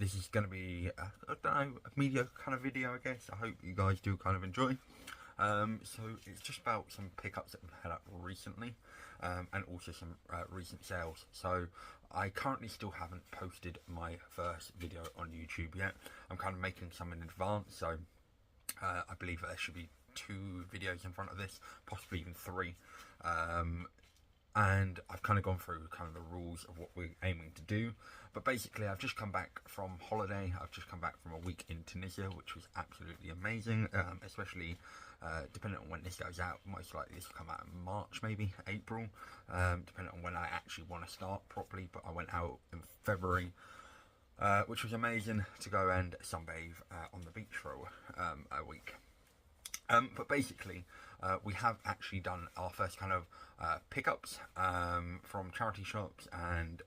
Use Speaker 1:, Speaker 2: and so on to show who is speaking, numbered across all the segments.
Speaker 1: this is going to be, I don't know, a mediocre kind of video, I guess. I hope you guys do kind of enjoy. So it's just about some pickups that we've had up recently, and also some recent sales. So I currently still haven't posted my first video on YouTube yet. I'm kind of making some in advance, so I believe there should be 2 videos in front of this, possibly even 3. And I've kind of gone through kind of the rules of what we're aiming to do. But basically, I've just come back from holiday. I've just come back from a week in Tunisia, which was absolutely amazing, especially depending on when this goes out. Most likely this will come out in March, maybe April, depending on when I actually want to start properly. But I went out in February, which was amazing, to go and sunbathe on the beach for a week. But basically, we have actually done our first kind of pickups from charity shops and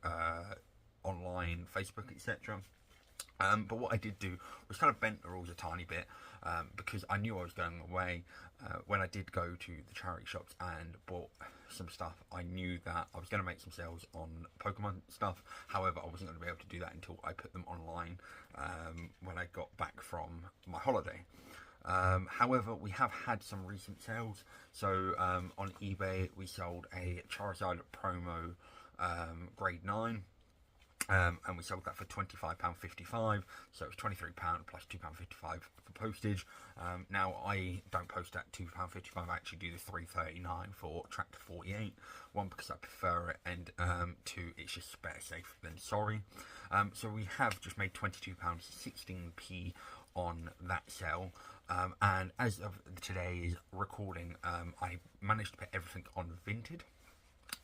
Speaker 1: online, Facebook, etc. But what I did do was kind of bent the rules a tiny bit, because I knew I was going away. When I did go to the charity shops and bought some stuff, I knew that I was going to make some sales on Pokemon stuff. However, I wasn't going to be able to do that until I put them online when I got back from my holiday. However, we have had some recent sales. So on eBay we sold a Charizard promo grade 9, and we sold that for £25.55, so it was £23 plus £2.55 for postage. Now I don't post at £2.55, I actually do the £3.39 for Tractor 48. One, because I prefer it, and 2, it's just better safe than sorry. So we have just made £22.16p on that sale, and as of today's recording, I managed to put everything on Vinted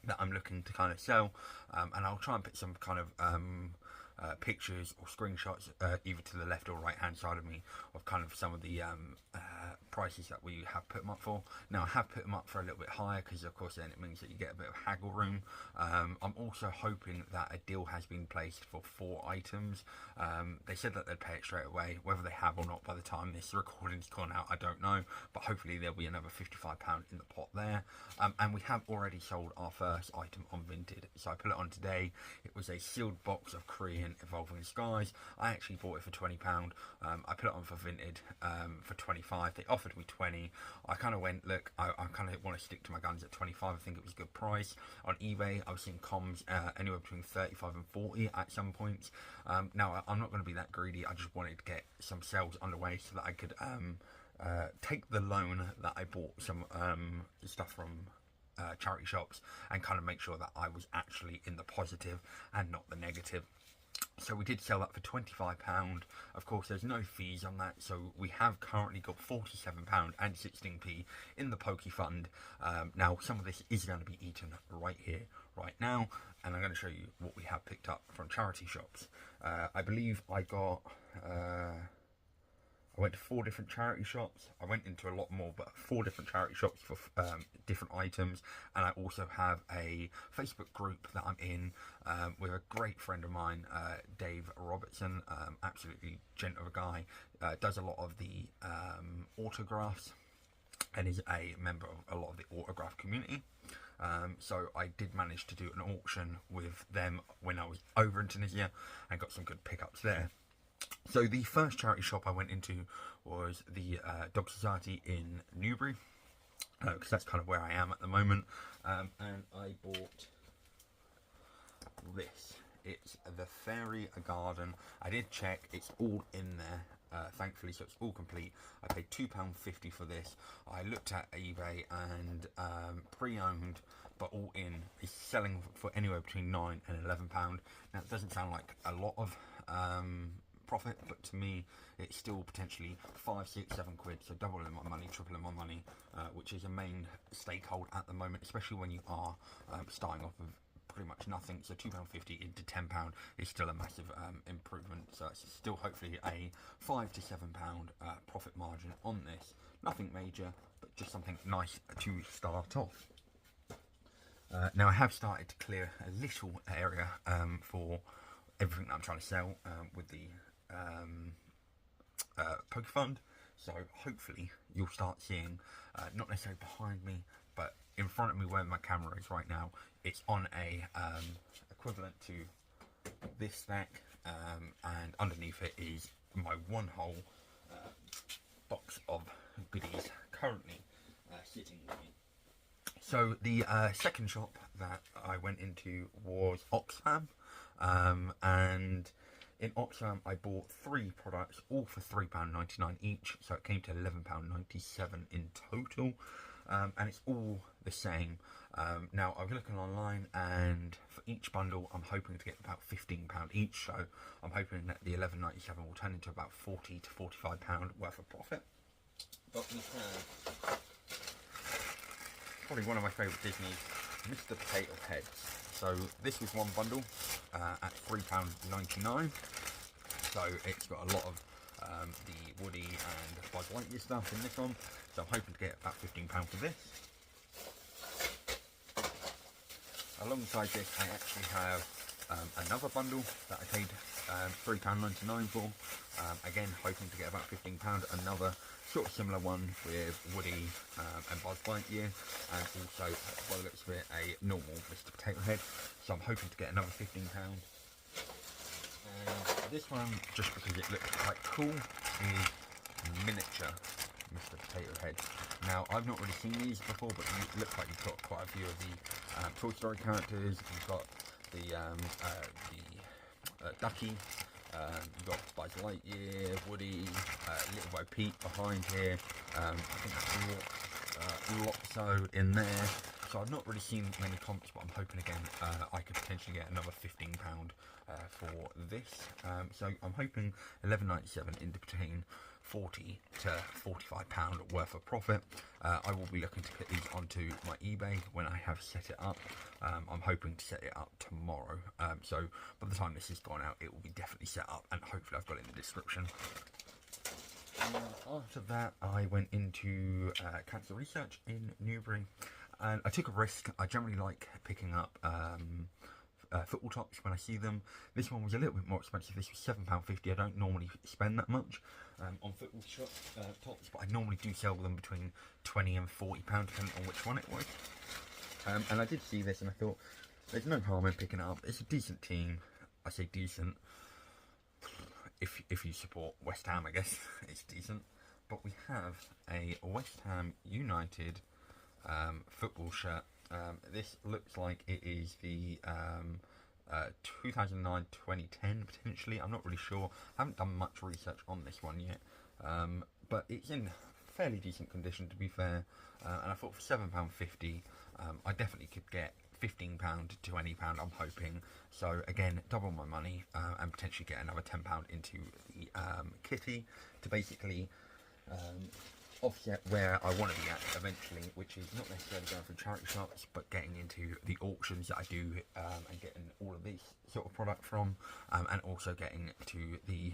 Speaker 1: that I'm looking to kind of sell, and I'll try and put some kind of pictures or screenshots either to the left or right hand side of me of kind of some of the prices that we have put them up for. Now I have put them up for a little bit higher because of course then it means that you get a bit of haggle room. I'm also hoping that a deal has been placed for 4 items. They said that they'd pay it straight away. Whether they have or not by the time this recording's gone out, I don't know, but hopefully there'll be another £55 in the pot there. And we have already sold our first item on Vinted, so I put it on today. It was a sealed box of Korean Evolving Skies. I actually bought it for £20. I put it on for Vinted for 25. They offered me 20. I kind of went, look, I kind of want to stick to my guns at 25. I think it was a good price. On eBay I was seeing comms anywhere between 35 and 40 at some points. Now I'm not going to be that greedy. I just wanted to get some sales underway so that I could take the loan that I bought some stuff from charity shops and kind of make sure that I was actually in the positive and not the negative. So we did sell that for £25. Of course, there's no fees on that, so we have currently got £47 and 16p in the Pokefund. Now, some of this is going to be eaten right here, right now, and I'm going to show you what we have picked up from charity shops. I believe I got... I went to 4 different charity shops. I went into a lot more, but 4 different charity shops for different items. And I also have a Facebook group that I'm in with a great friend of mine, Dave Robertson. Absolutely gent of a guy. Does a lot of the autographs and is a member of a lot of the autograph community. So I did manage to do an auction with them when I was over in Tunisia and got some good pickups there. So the first charity shop I went into was the Dog Society in Newbury, because that's kind of where I am at the moment, and I bought this. It's the Fairy Garden. I did check, it's all in there, thankfully, so it's all complete. I paid £2.50 for this. I looked at eBay and pre-owned, but all in, is selling for anywhere between £9 and £11. Now it doesn't sound like a lot of profit, but to me it's still potentially 5, 6, 7 quid, so doubling my money, tripling my money, which is a main stakehold at the moment, especially when you are starting off with pretty much nothing. So £2.50 into £10 is still a massive improvement, so it's still hopefully a £5 to £7 profit margin on this. Nothing major, but just something nice to start off. Now I have started to clear a little area for everything that I'm trying to sell with the Pokefund, so hopefully you'll start seeing, not necessarily behind me, but in front of me where my camera is right now. It's on a equivalent to this stack, and underneath it is my one whole box of goodies currently sitting with me. So the second shop that I went into was Oxfam, and in Oxfam I bought 3 products, all for £3.99 each, so it came to £11.97 in total, and it's all the same. Now I was looking online, and for each bundle I'm hoping to get about £15 each, so I'm hoping that the £11.97 will turn into about £40 to £45 worth of profit. But we have probably one of my favourite Disney's, Mr. Potato Head. So this was one bundle at £3.99. So it's got a lot of the Woody and Buzz Lightyear stuff in this one. So I'm hoping to get about £15 for this. Alongside this, I actually have another bundle that I paid £3.99 for. Again, hoping to get about £15. Another sort of similar one with Woody and Buzz Lightyear, and also, by the looks of it, a normal Mr. Potato Head. So I'm hoping to get another £15. And this one, just because it looks quite cool, is miniature Mr. Potato Head. Now, I've not really seen these before, but it looks like you've got quite a few of the Toy Story characters. You've got the Ducky, you've got Buzz Lightyear, Woody, Little Bo Peep behind here. I think that's Lotso in there. So I've not really seen many comps, but I'm hoping again I could potentially get another £15 for this. So I'm hoping £11.97 in between £40 to £45 worth of profit. I will be looking to put these onto my eBay when I have set it up. I'm hoping to set it up tomorrow. So by the time this has gone out, it will be definitely set up, and hopefully I've got it in the description. After that, I went into cancer research in Newbury, and I took a risk. I generally like picking up football tops when I see them. This one was a little bit more expensive. This was £7.50. I don't normally spend that much on football tops, but I normally do sell them between £20 and £40, depending on which one it was. And I did see this, and I thought, there's no harm in picking it up. It's a decent team. I say decent. If you support West Ham, I guess it's decent. But we have a West Ham United football shirt. This looks like it is the 2009-2010 potentially. I'm not really sure. I haven't done much research on this one yet, but it's in fairly decent condition, to be fair. And I thought for £7.50, I definitely could get £15 to £20. I'm hoping. So again, double my money and potentially get another £10 into the kitty to basically offset where I want to be at eventually, which is not necessarily going through charity shops, but getting into the auctions that I do and getting all of these sort of product from, and also getting to the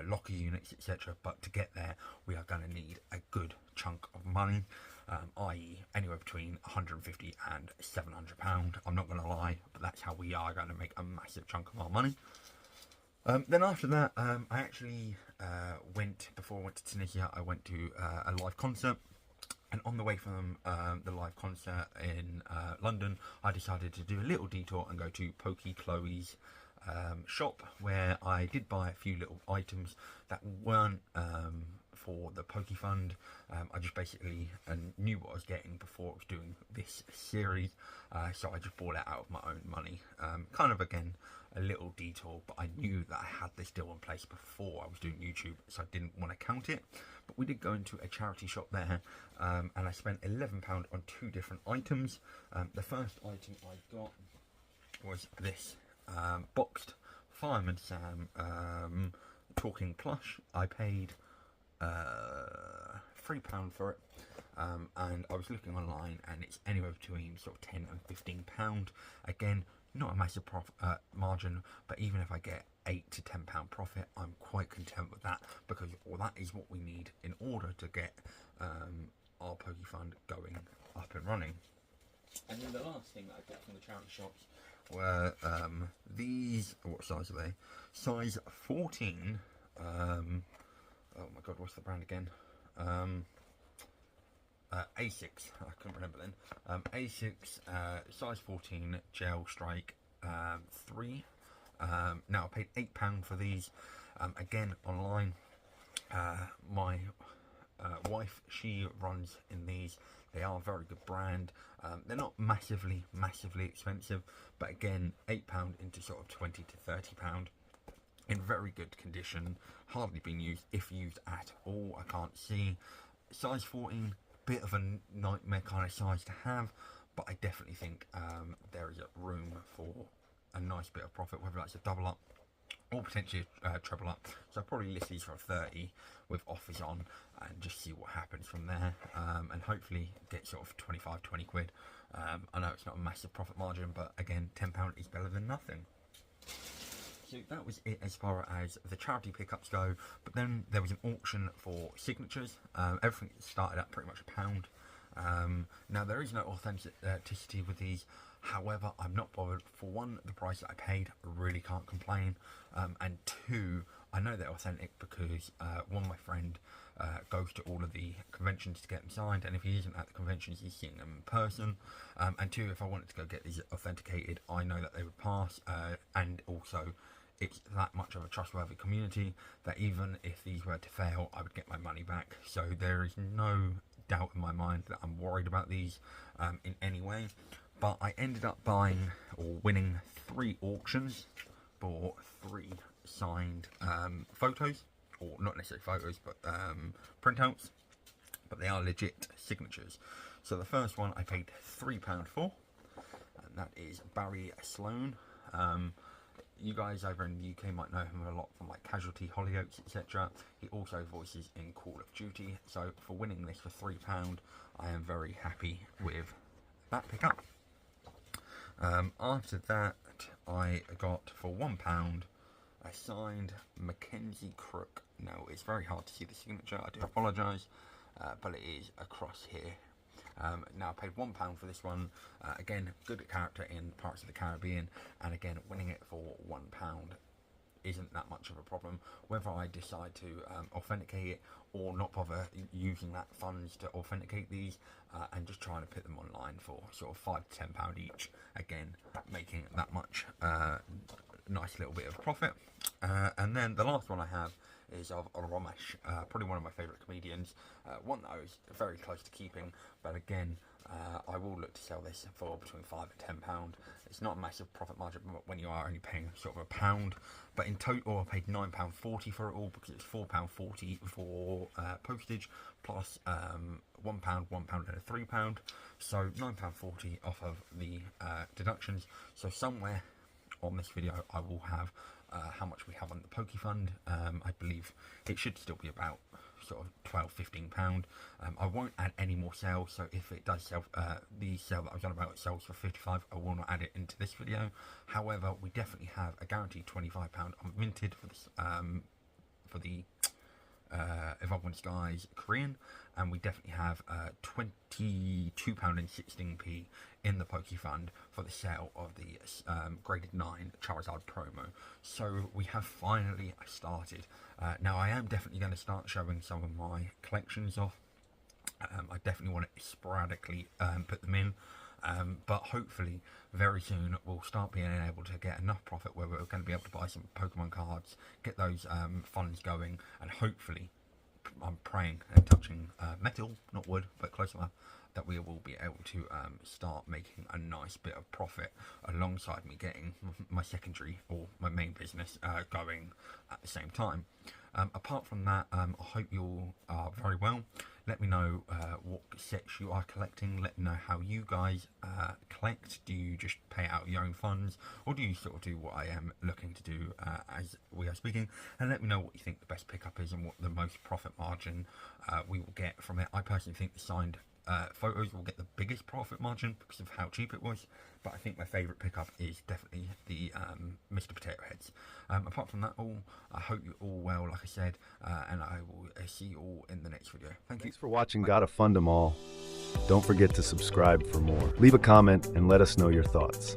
Speaker 1: locker units, etc. But to get there, we are going to need a good chunk of money, i.e. anywhere between £150 and £700. I'm not going to lie, but that's how we are going to make a massive chunk of our money. Then after that, I actually before I went to Tunisia, I went to a live concert. And on the way from the live concert in London, I decided to do a little detour and go to Chloe's shop, where I did buy a few little items that weren't for the Pokefund. I just basically knew what I was getting before I was doing this series, so I just bought it out of my own money. Kind of, again, a little detour, but I knew that I had this deal in place before I was doing YouTube, so I didn't want to count it. But we did go into a charity shop there, and I spent £11 on 2 different items. The first item I got was this boxed Fireman Sam talking plush. I paid £3 for it, and I was looking online, and it's anywhere between sort of £10 and £15. Again, not a massive margin, but even if I get £8 to £10 profit, I'm quite content with that, because that is what we need in order to get our Pokefund going up and running. And then the last thing that I got from the charity shops were these. What size are they? Size 14. Oh my god, what's the brand again? Asics, I couldn't remember then. Asics, size 14 gel strike 3. Now I paid £8 for these, again online. My wife, she runs in these. They are a very good brand. They're not massively expensive, but again, £8 into sort of £20 to £30 in very good condition, hardly been used, if used at all. I can't see. Size 14, bit of a nightmare kind of size to have, but I definitely think there is room for a nice bit of profit, whether that's a double up or potentially a treble up. So I'll probably list these for 30 with offers on and just see what happens from there, and hopefully get sort of 25, 20 quid. I know it's not a massive profit margin, but again, £10 is better than nothing. So that was it as far as the charity pickups go, but then there was an auction for signatures. Everything started at pretty much £1. Now there is no authenticity with these, however I'm not bothered. For one, the price that I paid, really can't complain, and two, I know they're authentic because one, my friend goes to all of the conventions to get them signed, and if he isn't at the conventions, he's seeing them in person, and two, if I wanted to go get these authenticated, I know that they would pass, and also it's that much of a trustworthy community that even if these were to fail, I would get my money back. So there is no doubt in my mind that I'm worried about these in any way. But I ended up buying or winning 3 auctions for 3 signed photos, or not necessarily photos, but printouts, but they are legit signatures. So the first one I paid £3 for, and that is Barry Sloan. You guys over in the UK might know him a lot from like Casualty, Hollyoaks, etc. He also voices in Call of Duty. So for winning this for £3, I am very happy with that pickup. After that, I got for £1 a signed Mackenzie Crook. Now it's very hard to see the signature, I do apologise, but it is across here. Now I paid £1 for this one. Again, good character in Pirates of the Caribbean, and again, winning it for £1 isn't that much of a problem. Whether I decide to authenticate it or not bother using that funds to authenticate these, and just trying to put them online for sort of £5 to £10 each, again making that much nice little bit of profit. And then the last one I have is of Ramesh, probably one of my favourite comedians, one that I was very close to keeping, but again, I will look to sell this for between £5 and £10. It's not a massive profit margin when you are only paying sort of £1, but in total I paid £9.40 for it all, because it's £4.40 for postage, plus £1, £1 and a £3, so £9.40 off of the deductions. So somewhere on this video I will have how much we have on the Pokefund. I believe it should still be about sort of £12–15. I won't add any more sales, so if it does sell, the sale that I was on about sells for £55, I will not add it into this video. However, we definitely have a guaranteed £25 on Vinted for this, for the Evolving Skies Korean, and we definitely have £22.16 in the Pokefund for the sale of the graded 9 Charizard promo. So we have finally started. Now I am definitely going to start showing some of my collections off. I definitely want to sporadically put them in, but hopefully very soon we'll start being able to get enough profit where we're going to be able to buy some Pokemon cards, get those funds going, and hopefully, I'm praying and touching metal, not wood, but close enough, that we will be able to start making a nice bit of profit alongside me getting my secondary or my main business going at the same time. Apart from that, I hope you all are very well. Let me know what sets you are collecting. Let me know how you guys collect. Do you just pay out your own funds, or do you sort of do what I am looking to do as we are speaking? And let me know what you think the best pickup is and what the most profit margin we will get from it. I personally think the signed photos will get the biggest profit margin because of how cheap it was, but I think my favourite pickup is definitely the Mr. Potato Heads. Apart from that all, I hope you're all well, like I said, and I will see you all in the next video.
Speaker 2: Thanks for watching. Gotta fund 'em all. Don't forget to subscribe for more. Leave a comment and let us know your thoughts.